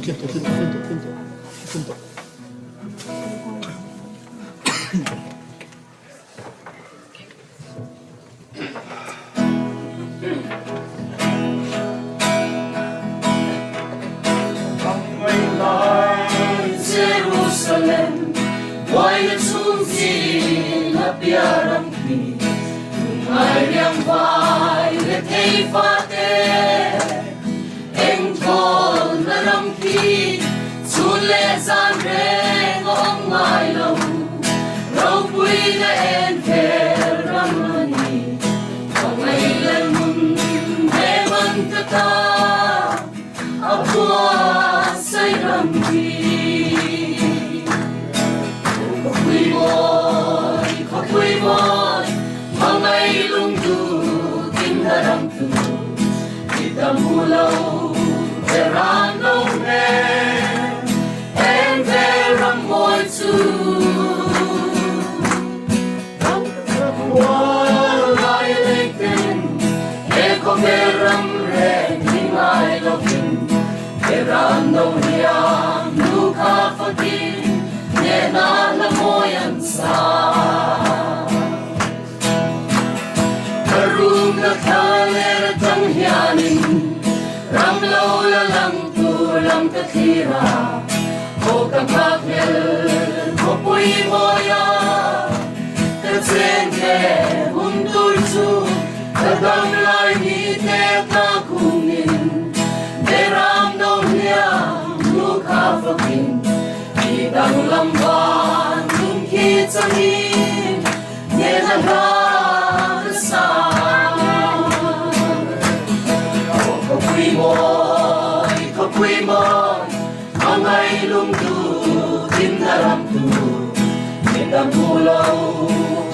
quieto. Jerusalem, why the Tunzi, Lapiaram Ki, Mariam Vai, the Teifate, Engkol Naram Ki, Tule Zanre, Ong Milo, Ropuina and Ramani, Pangailan Mun, Evan Kata, Abua Sayram Ki. Khoi boy, mangai lung tu, kim daram tu, kita mulau, terano me, and teram boy tu. Walai leken, eko teram re, nimai lokin, terano niam, luka fakin. Nena la moyan sa Karung na kaler tang hianin Ramlaw la lang tulang katira O kakakil ko puy moya Katsente untur su Kadang lai ni te kakunin Deram no niya mukha fakin Dang lamban nung kitsanin Nilagakasan Kapwi moy Angay lungdu Tindaram tu Tindang pulaw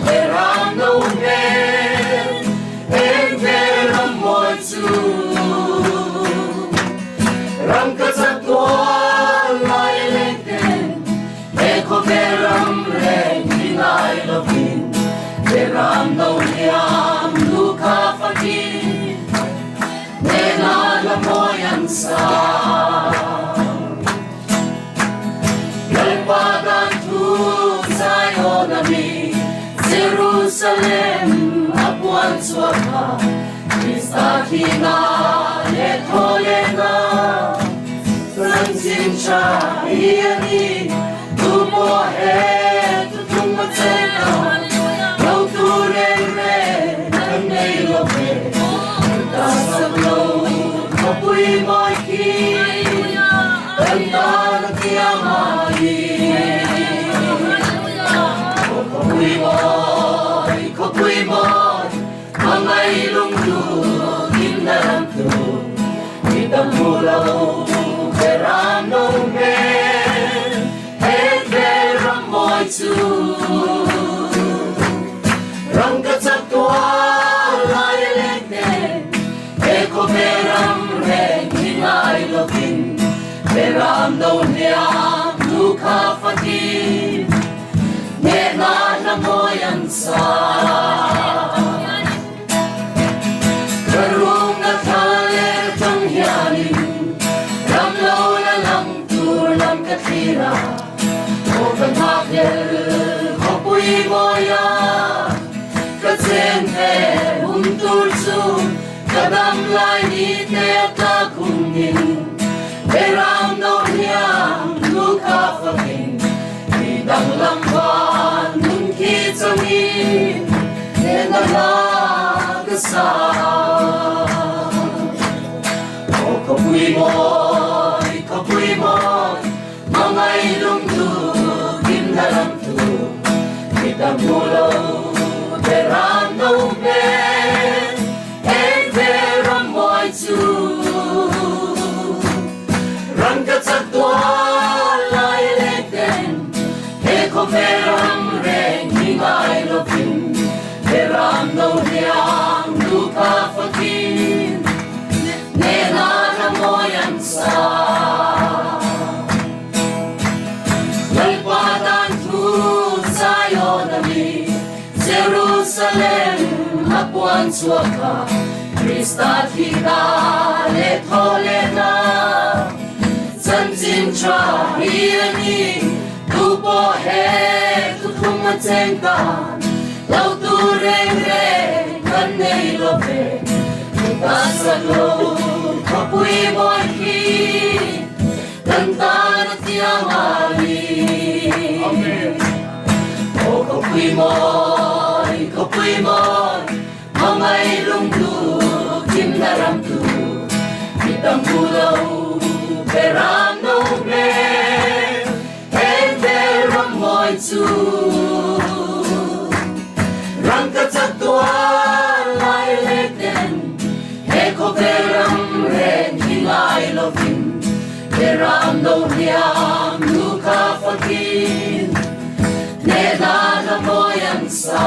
Teram no men En teram moy tu Ram katsatwa Veram reng hinay lovin Veram no niyam luka fakin Nena la moyan sa Galpadan tu Zion ami Jerusalem apuan suaka Krista kina letolena Sansin siya iyani Tumo he, tumo tsena, no ture re, nanay lope, tasablo, kapui moy ki, tanda na kiyamali. Kapui moy, mga ilong tu, kindaram tu, kitang mulaw, verano me. Rang katsatwa lai lekne Eko veram reng hinay lokin Veram no niyam luka fakin Nena na moyan sa Karung na kaler tang hianin Ramlaw na lang tulang katira Open hakel, kapui moya Katsente, untur su Kadam lai ni te kakunin Veram no niyam, luka fakin Bidang lamban, nung kitsamin Nenalagasan O kapui moy Mga ilong tu Dalam tu kita mulau Veram no men En veram moy tu Rang katsatwa lai leken Eko veram reng hingay lovin Veram no niyam luka fakin Nena na moyan sa Jerusalem apuan suaka Krista kita letolena San Jin Tra Hiani Tu Po He Tu Thung Ma Cheng Tan Lau Tu Reng Reng Kan Nei Lo Ve Ta Sa Lo Ka Pui Moi Ki Kan Ta Na Tiang Ali O Ka Pui Moi Ka Pui Moi Mamay Lung Tu Kim Na Ram Tu Kitang Pulau Peram No Me En Peram Moi Tu Rangka Chatua Lai Leten He Ko Peram Ren Hingai Lovin Peram No Liam Luka Fakin Neda Na Moyang Sa